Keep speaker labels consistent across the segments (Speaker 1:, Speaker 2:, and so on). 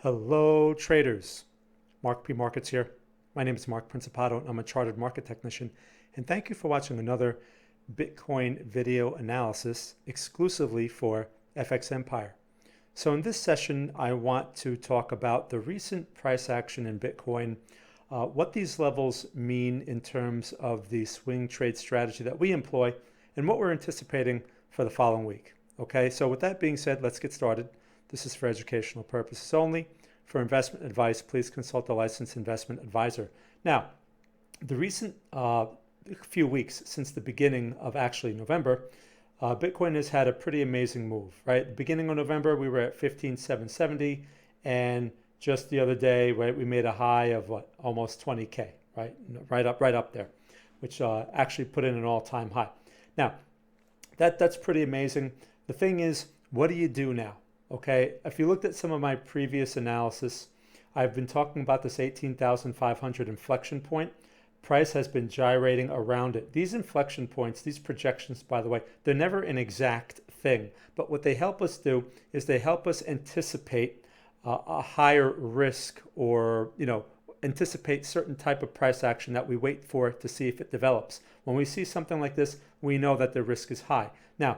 Speaker 1: Hello, traders. Mark P. Markets here. My name is Mark Principato, and I'm a chartered market technician. And thank you for watching another Bitcoin video analysis exclusively for FXEmpire. So in this session, I want to talk about the recent price action in Bitcoin, what these levels mean in terms of the swing trade strategy that we employ, and what we're anticipating for the following week. Okay, so with that being said, let's get started. This is for educational purposes only. For investment advice, please consult a licensed investment advisor. Now, the recent few weeks since the beginning of actually November, Bitcoin has had a pretty amazing move, right? The beginning of November, we were at 15,770, and just the other day, right, we made a high of what, almost 20K, right? Right up there, which actually put in an all-time high. Now, that's pretty amazing. The thing is, what do you do now? Okay, if you looked at some of my previous analysis, I've been talking about this 18,500 inflection point. Price has been gyrating around it. These inflection points, these projections, by the way, they're never an exact thing. But what they help us do is they help us anticipate a higher risk, or anticipate certain type of price action that we wait for to see if it develops. When we see something like this, we know that the risk is high. Now,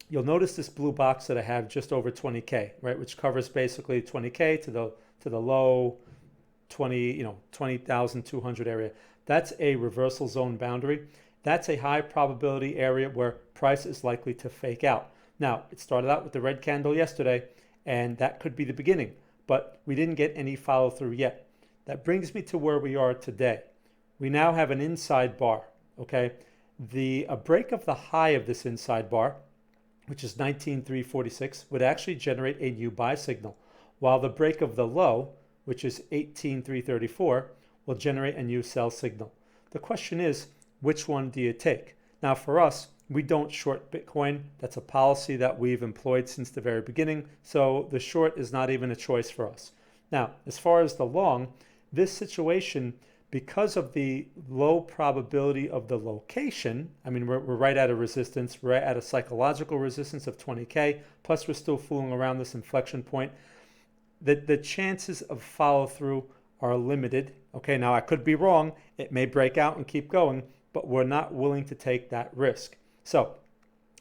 Speaker 1: you'll notice this blue box that I have just over 20K, right, which covers basically 20K to the low 20,200 area. That's a reversal zone boundary. That's a high probability area where price is likely to fake out. Now, it started out with the red candle yesterday, and that could be the beginning, but we didn't get any follow through yet. That brings me to where we are today. We now have an inside bar, okay? A break of the high of this inside bar, which is 19,346, would actually generate a new buy signal, while the break of the low, which is 18,334, will generate a new sell signal. The question is, which one do you take? Now, for us, we don't short Bitcoin. That's a policy that we've employed since the very beginning, so the short is not even a choice for us. Now, as far as the long, this situation, because of the low probability of the location, I mean, we're right at a resistance, we're at a psychological resistance of 20K, plus we're still fooling around this inflection point. The chances of follow through are limited. Okay, now I could be wrong. It may break out and keep going, but we're not willing to take that risk. So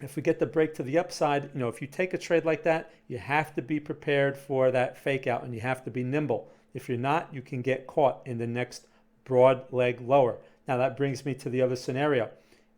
Speaker 1: if we get the break to the upside, if you take a trade like that, you have to be prepared for that fake out, and you have to be nimble. If you're not, you can get caught in the next broad leg lower. Now that brings me to the other scenario.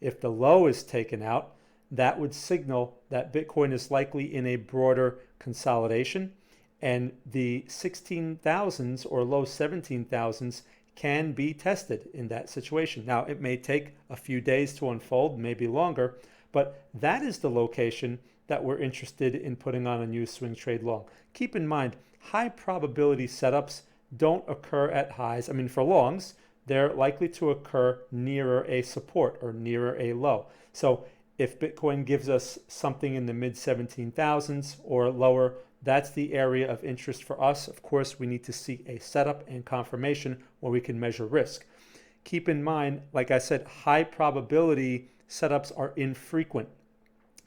Speaker 1: If the low is taken out, that would signal that Bitcoin is likely in a broader consolidation, and the 16,000s or low 17,000s can be tested in that situation. Now, it may take a few days to unfold, maybe longer, but that is the location that we're interested in putting on a new swing trade long. Keep in mind, high probability setups don't occur at highs. I mean, for longs, they're likely to occur nearer a support or nearer a low. So if Bitcoin gives us something in the mid 17,000s or lower, that's the area of interest for us. Of course, we need to see a setup and confirmation where we can measure risk. Keep in mind, like I said, high probability setups are infrequent.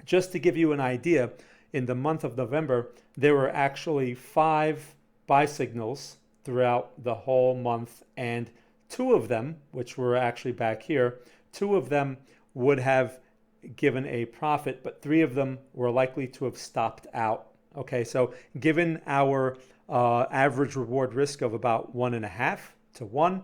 Speaker 1: Just to give you an idea, in the month of November, there were actually 5 buy signals throughout the whole month, and 2 of them, which were actually back here, 2 of them would have given a profit, but 3 of them were likely to have stopped out. Okay, so given our average reward risk of about 1.5 to 1,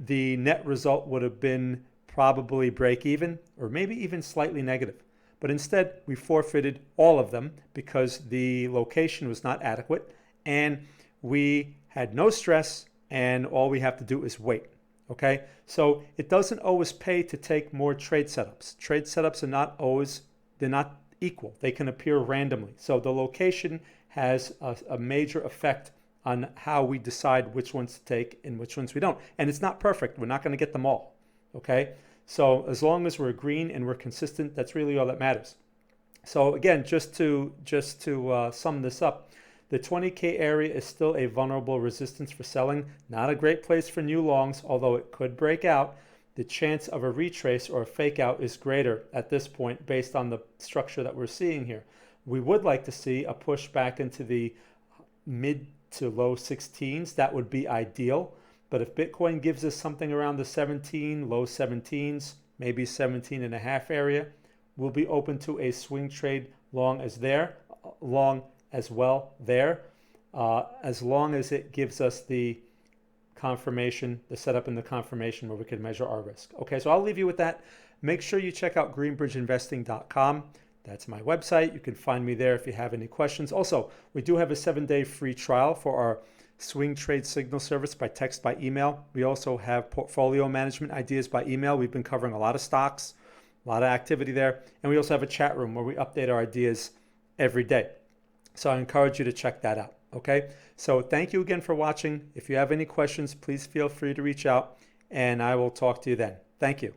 Speaker 1: the net result would have been probably break even, or maybe even slightly negative. But instead, we forfeited all of them because the location was not adequate, and we had no stress, and all we have to do is wait. Okay, so it doesn't always pay to take more trade setups. Trade setups are not always, they're not equal. They can appear randomly. So the location has a major effect on how we decide which ones to take and which ones we don't. And it's not perfect. We're not going to get them all. Okay, so as long as we're green and we're consistent, that's really all that matters. So again, just to sum this up, the 20K area is still a vulnerable resistance for selling. Not a great place for new longs, although it could break out. The chance of a retrace or a fake out is greater at this point based on the structure that we're seeing here. We would like to see a push back into the mid to low 16s, that would be ideal. But if Bitcoin gives us something around the 17, low 17s, maybe 17 and a half area, we'll be open to a swing trade long as well there, as long as it gives us the confirmation, the setup and the confirmation where we can measure our risk. Okay, so I'll leave you with that. Make sure you check out greenbridgeinvesting.com. That's my website. You can find me there if you have any questions. Also, we do have a 7-day free trial for our swing trade signal service by text, by email. We also have portfolio management ideas by email. We've been covering a lot of stocks, a lot of activity there. And we also have a chat room where we update our ideas every day. So I encourage you to check that out. Okay, so thank you again for watching. If you have any questions, please feel free to reach out and I will talk to you then. Thank you.